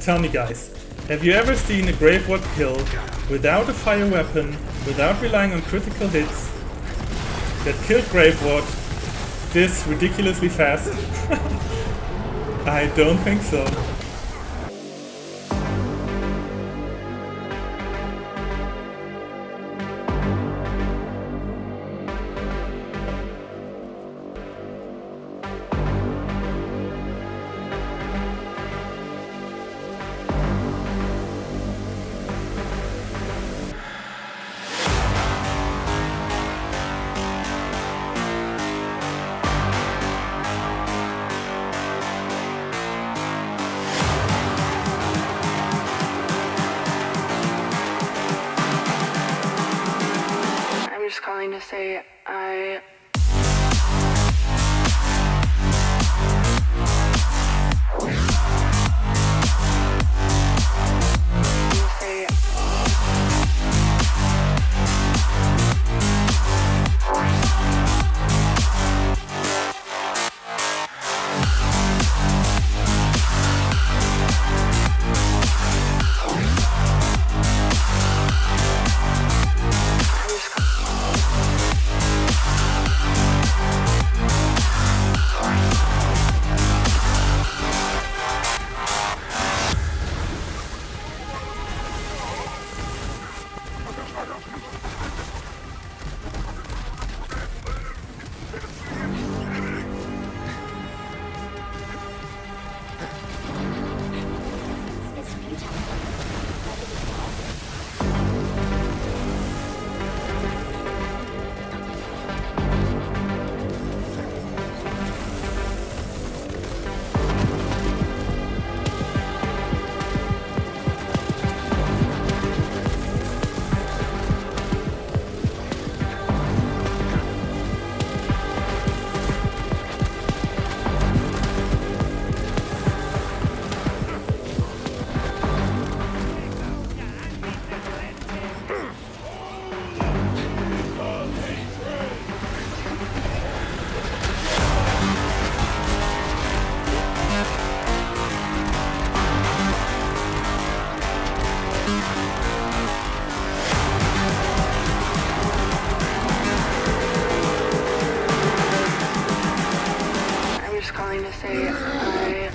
tell me guys, have you ever seen a Grave Ward kill without a fire weapon, without relying on critical hits, that killed Grave Ward this ridiculously fast? I don't think so. Calling to say I calling to say I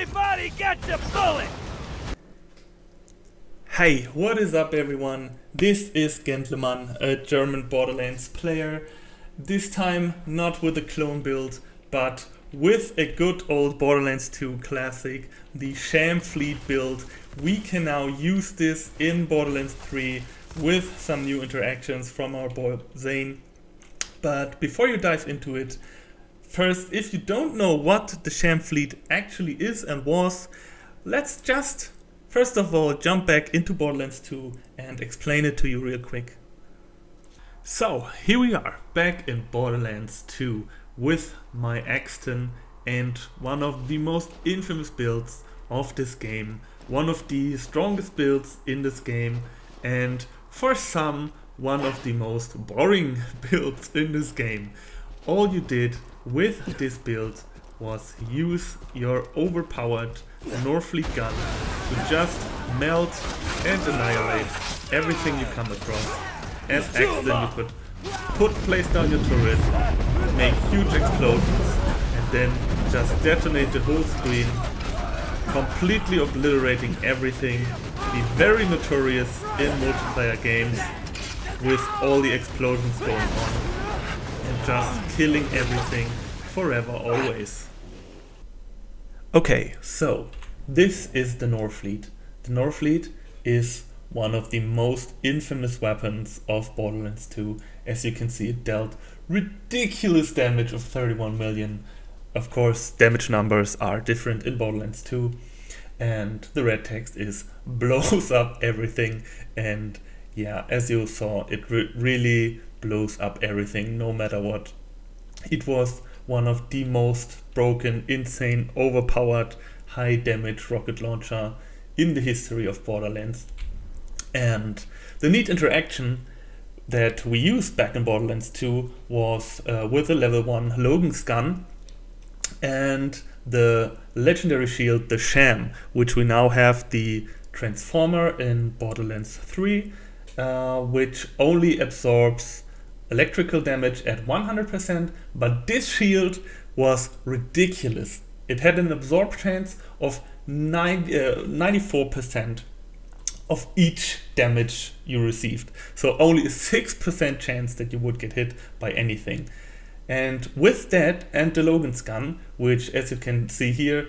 Everybody gets a bullet! Hey, what is up everyone? This is Gentleman, a German Borderlands player. This time not with a clone build, but with a good old Borderlands 2 classic, the Sham Fleet build. We can now use this in Borderlands 3 with some new interactions from our boy ZANE. But before you dive into it, first, if you don't know what the Sham Fleet actually is and was, let's just first of all jump back into Borderlands 2 and explain it to you real quick. So here we are back in Borderlands 2 with my Axton and one of the most infamous builds of this game, one of the strongest builds in this game, and for some one of the most boring builds in this game. All you did with this build was use your overpowered Norfleet gun to just melt and annihilate everything you come across. As Axton, you could place down your turret, make huge explosions, and then just detonate the whole screen, completely obliterating everything. Be very notorious in multiplayer games with all the explosions going on and just killing everything forever, always. Okay, so this is the Norfleet. The Norfleet is one of the most infamous weapons of Borderlands 2. As you can see, it dealt ridiculous damage of 31 million. Of course, damage numbers are different in Borderlands 2. And the red text is blows up everything. And yeah, as you saw, it really blows up everything, no matter what. It was one of the most broken, insane, overpowered, high damage rocket launcher in the history of Borderlands. And the neat interaction that we used back in Borderlands 2 was with a level 1 Logan's gun and the legendary shield, the Sham, which we now have the Transformer in Borderlands 3, which only absorbs electrical damage at 100%, but this shield was ridiculous. It had an absorb chance of 94% of each damage you received. So only a 6% chance that you would get hit by anything. And with that and the Logan's gun, which as you can see here,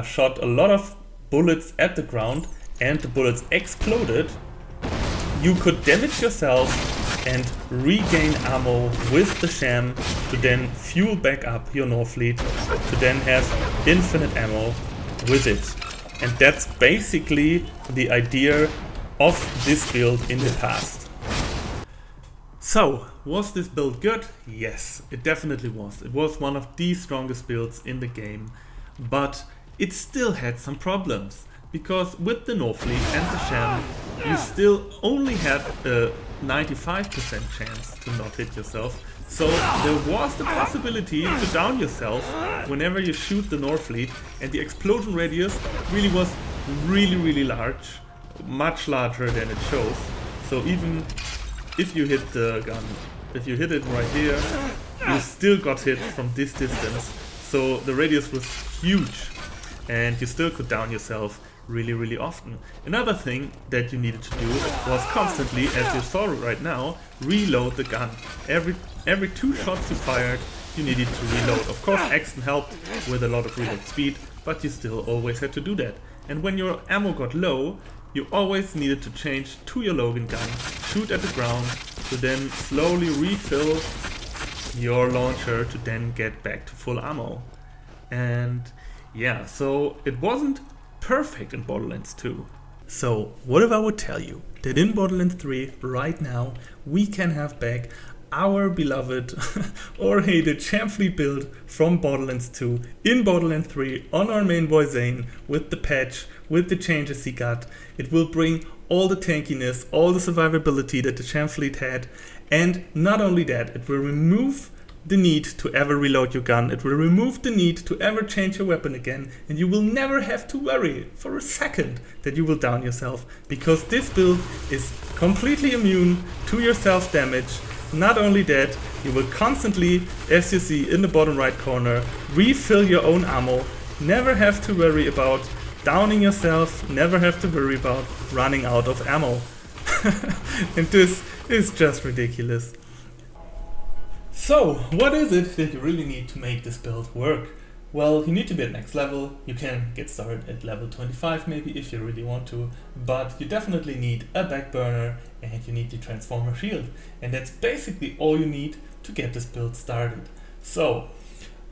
shot a lot of bullets at the ground and the bullets exploded, you could damage yourself and regain ammo with the Sham to then fuel back up your Norfleet to then have infinite ammo with it. And that's basically the idea of this build in the past. So, was this build good? Yes, it definitely was. It was one of the strongest builds in the game, but it still had some problems. Because with the Norfleet and the Sham, you still only had a 95% chance to not hit yourself. So there was the possibility to down yourself whenever you shoot the Norfleet, and the explosion radius really was really large, much larger than it shows. So even if you hit the gun, if you hit it right here, you still got hit from this distance. So the radius was huge and you still could down yourself really often. Another thing that you needed to do was constantly, as you saw right now, reload the gun. Every 2 shots you fired, you needed to reload. Of course, Axton helped with a lot of reload speed, but you still always had to do that. And when your ammo got low, you always needed to change to your Logan gun, shoot at the ground, to then slowly refill your launcher to then get back to full ammo. And yeah, so it wasn't perfect in Borderlands 2. So what if I would tell you that in Borderlands 3 right now we can have back our beloved or hated Chamfleet build from Borderlands 2 in Borderlands 3 on our main boy ZANE with the patch, with the changes he got. It will bring all the tankiness, all the survivability that the Chamfleet had, and not only that, it will remove the need to ever reload your gun, it will remove the need to ever change your weapon again, and you will never have to worry for a second that you will down yourself, because this build is completely immune to your self damage. Not only that, you will constantly, as you see in the bottom right corner, refill your own ammo, never have to worry about downing yourself, never have to worry about running out of ammo. And this is just ridiculous. So, what is it that you really need to make this build work? Well, you need to be at next level. You can get started at level 25 maybe if you really want to, but you definitely need a backburner and you need the Transformer shield. And that's basically all you need to get this build started. So,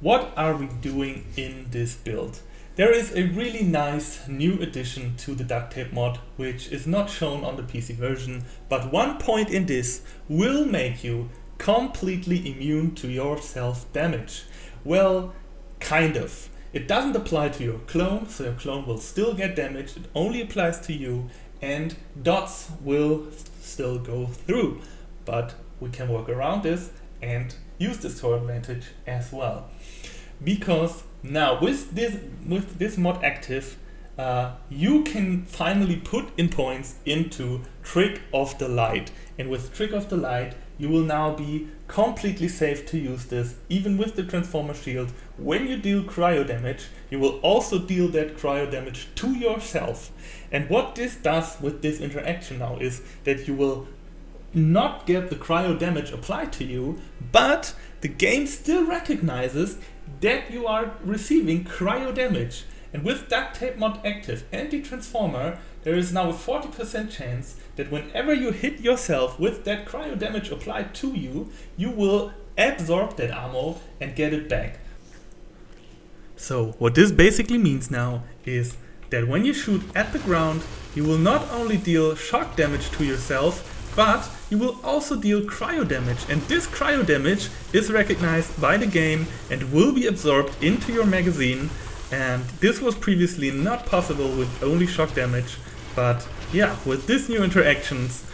what are we doing in this build? There is a really nice new addition to the Duct Tape mod, which is not shown on the PC version, but one point in this will make you completely immune to your self-damage. Well, kind of. It doesn't apply to your clone, so your clone will still get damaged. It only applies to you, and dots will still go through. But we can work around this and use this to our advantage as well. Because now with this mod active, you can finally put in points into Trick of the Light. And with Trick of the Light, you will now be completely safe to use this, even with the Transformer shield. When you deal cryo damage, you will also deal that cryo damage to yourself. And what this does with this interaction now is that you will not get the cryo damage applied to you, but the game still recognizes that you are receiving cryo damage. And with Duct Tape Mod active and the Transformer, there is now a 40% chance that whenever you hit yourself with that cryo damage applied to you, you will absorb that ammo and get it back. So what this basically means now is that when you shoot at the ground, you will not only deal shock damage to yourself, but you will also deal cryo damage, and this cryo damage is recognized by the game and will be absorbed into your magazine, and this was previously not possible with only shock damage. But yeah, with these new interactions,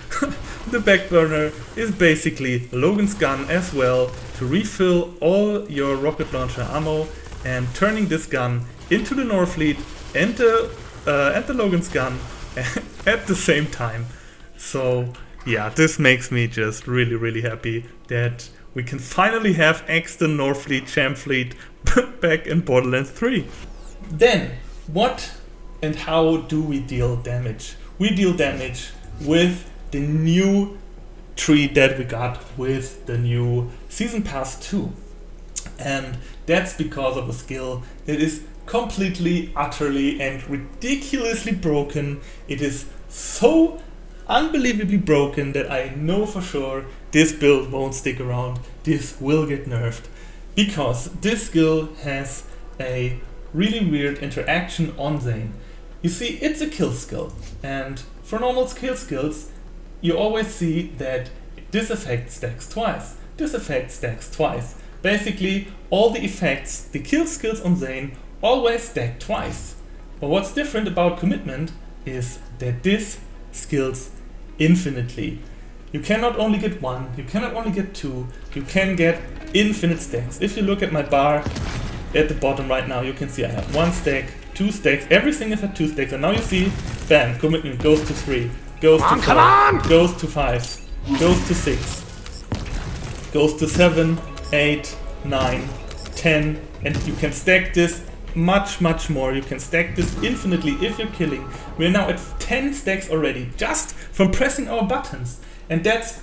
the Backburner is basically Logan's gun as well, to refill all your rocket launcher ammo, and turning this gun into the Norfleet and the Logan's gun at the same time. So yeah, this makes me just really happy that we can finally have Exton, Norfleet, Chamfleet back in Borderlands 3. Then, what and how do we deal damage? We deal damage with the new tree that we got with the new Season Pass 2. And that's because of a skill that is completely, utterly and ridiculously broken. It is so unbelievably broken that I know for sure this build won't stick around. This will get nerfed, because this skill has a really weird interaction on ZANE. You see, it's a kill skill, and for normal kill skills you always see that this effect stacks twice, this effect stacks twice. Basically all the effects, the kill skills on ZANE, always stack twice. But what's different about Commitment is that this scales infinitely. You cannot only get one, you cannot only get two, you can get infinite stacks. If you look at my bar at the bottom right now, you can see I have 1 stack, 2 stacks, everything is at 2 stacks, and now you see, bam, Commitment goes to 3, goes to 4, goes to 5, goes to 6, goes to 7, 8, 9, 10, and you can stack this much more. You can stack this infinitely if you're killing. We're now at 10 stacks already, just from pressing our buttons. And that's,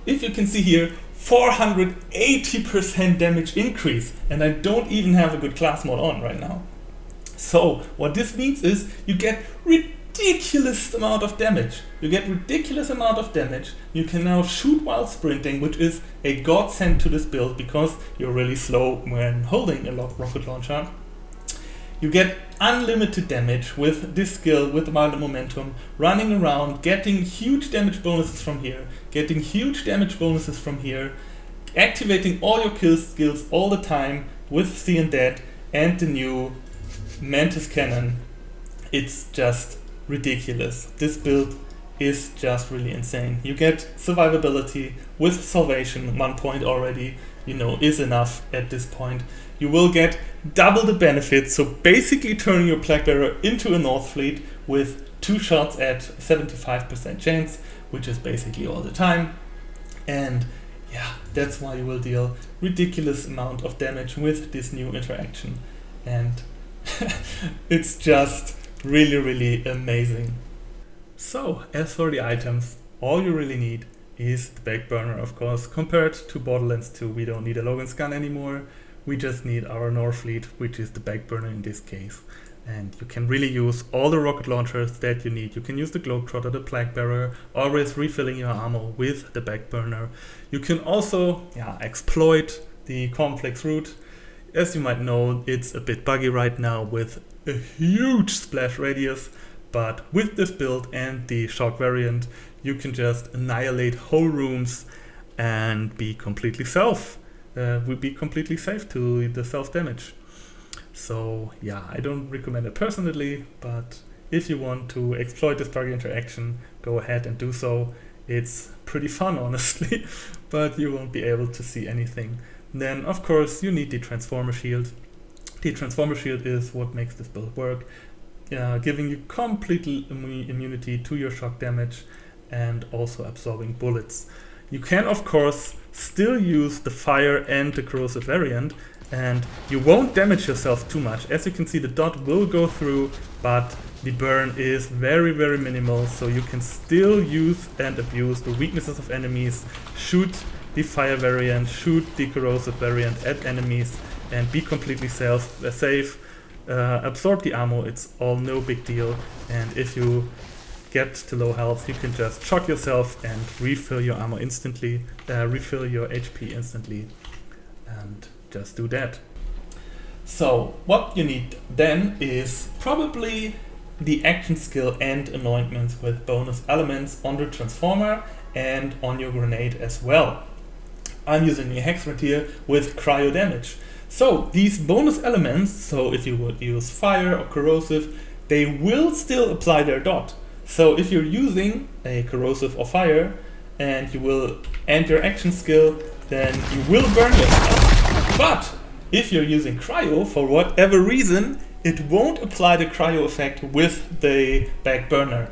if you can see here, 480% damage increase. And I don't even have a good class mode on right now. So what this means is you get ridiculous amount of damage. You get ridiculous amount of damage. You can now shoot while sprinting, which is a godsend to this build because you're really slow when holding a rocket launcher. You get unlimited damage with this skill, with Mild Momentum, running around, getting huge damage bonuses from here, getting huge damage bonuses from here, activating all your kill skills all the time with See and Dead and the new Mantis Cannon. It's just ridiculous. This build is just really insane. You get survivability with Salvation, 1 point already, you know, is enough at this point. You will get double the benefits, so basically turning your Plague Bearer into a Norfleet with 2 shots at 75% chance, which is basically all the time. And yeah, that's why you will deal ridiculous amount of damage with this new interaction. And it's just really amazing. So, as for the items, all you really need is the Backburner, of course. Compared to Borderlands 2, we don't need a Logan's gun anymore. We just need our Norfleet, which is the Backburner in this case. And you can really use all the rocket launchers that you need. You can use the Globetrotter, the Plague Bearer, always refilling your ammo with the Backburner. You can also exploit the complex route. As you might know, it's a bit buggy right now with a huge splash radius, but with this build and the shock variant, you can just annihilate whole rooms and be completely safe. Would be completely safe to the self-damage. So yeah, I don't recommend it personally, but if you want to exploit this buggy interaction, go ahead and do so. It's pretty fun, honestly, but you won't be able to see anything. Then, of course, you need the Transformer Shield. The Transformer Shield is what makes this build work, giving you complete immunity to your shock damage and also absorbing bullets. You can, of course, still use the fire and the corrosive variant, and you won't damage yourself too much. As you can see, the dot will go through, but the burn is very minimal, so you can still use and abuse the weaknesses of enemies, shoot the fire variant, shoot the corrosive variant at enemies, and be completely safe. absorb the ammo. It's all no big deal, and if you get to low health, you can just shock yourself and refill your ammo instantly, refill your HP instantly, and just do that. So what you need then is probably the action skill and anointments with bonus elements on the transformer and on your grenade as well. I'm using the hex right here with cryo damage. So these bonus elements, so if you would use fire or corrosive, they will still apply their dot. So if you're using a corrosive or fire and you will end your action skill, then you will burn yourself. But if you're using cryo, for whatever reason, it won't apply the cryo effect with the back burner.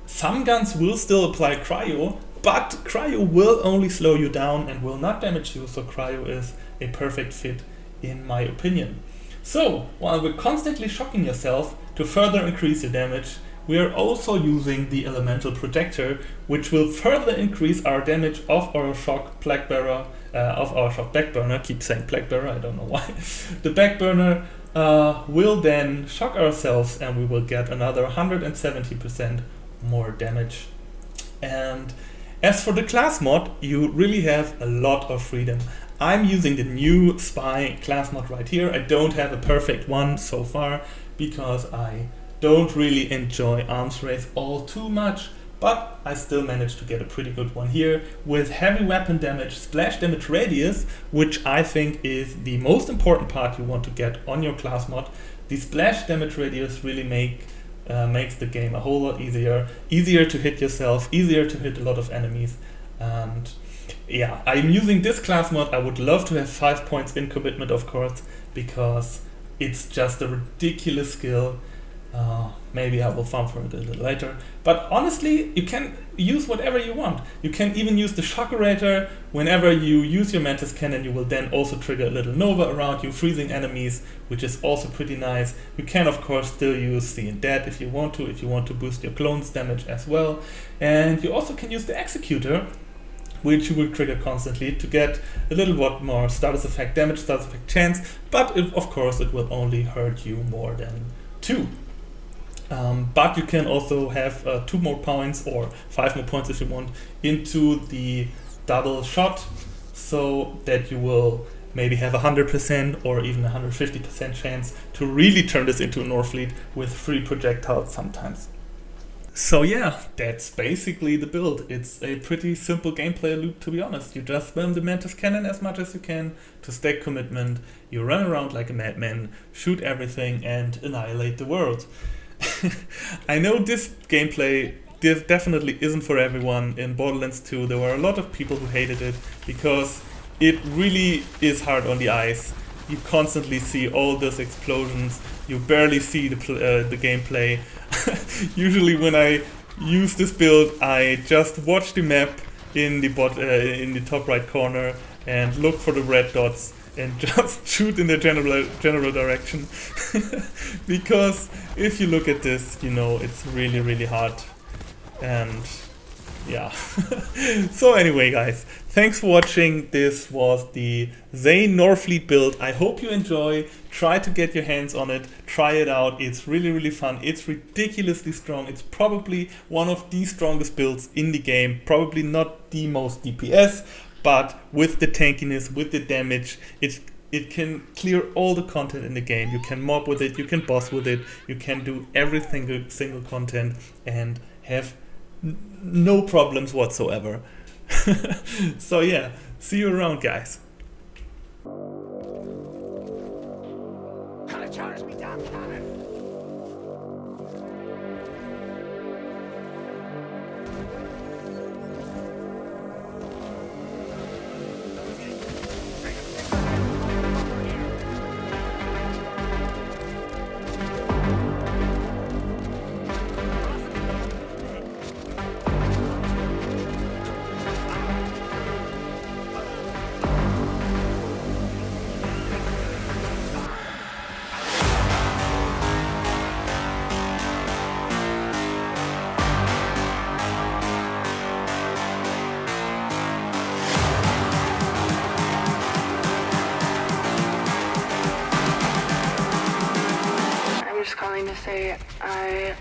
Some guns will still apply cryo, but cryo will only slow you down and will not damage you, so cryo is a perfect fit in my opinion. So, while we're constantly shocking yourself to further increase your damage, we are also using the elemental projector, which will further increase our damage of our shock backburner. Keep saying backburner, I don't know why. The backburner will then shock ourselves, and we will get another 170% more damage. And as for the class mod, you really have a lot of freedom. I'm using the new spy class mod right here. I don't have a perfect one so far because I don't really enjoy arms race all too much, but I still managed to get a pretty good one here with heavy weapon damage, splash damage radius, which I think is the most important part you want to get on your class mod. The splash damage radius really makes the game a whole lot easier to hit yourself, easier to hit a lot of enemies. And yeah, I'm using this class mod. I would love to have 5 points in commitment, of course, because it's just a ridiculous skill. Maybe I will farm for it a little later. But honestly, you can use whatever you want. You can even use the Shockerator. Whenever you use your Mantis Cannon, you will then also trigger a little Nova around you, freezing enemies, which is also pretty nice. You can, of course, still use Seeing Dead if you want to boost your clone's damage as well. And you also can use the Executor, which you will trigger constantly to get a little bit more status effect damage, status effect chance, but of course it will only hurt you more than 2. But you can also have 2 more points or 5 more points if you want into the double shot, so that you will maybe have 100% or even 150% chance to really turn this into a Norfleet with free projectiles sometimes. So yeah, that's basically the build. It's a pretty simple gameplay loop, to be honest. You just spam the Mantis Cannon as much as you can to stack commitment, you run around like a madman, shoot everything and annihilate the world. I know this gameplay definitely isn't for everyone. In Borderlands 2 there were a lot of people who hated it because it really is hard on the eyes. You constantly see all those explosions, you barely see the gameplay. Usually when I use this build, I just watch the map in the top right corner and look for the red dots and just shoot in the general direction. Because if you look at this, you know it's really, really hard. And yeah. So anyway, guys, thanks for watching. This was the ZANE Norfleet build. I hope you enjoy. Try to get your hands on it. Try it out. It's really, really fun. It's ridiculously strong. It's probably one of the strongest builds in the game. Probably not the most DPS, but with the tankiness, with the damage, it can clear all the content in the game. You can mob with it, you can boss with it, you can do everything single content and have no problems whatsoever. So yeah, see you around, guys. Charge me down, cannon. say I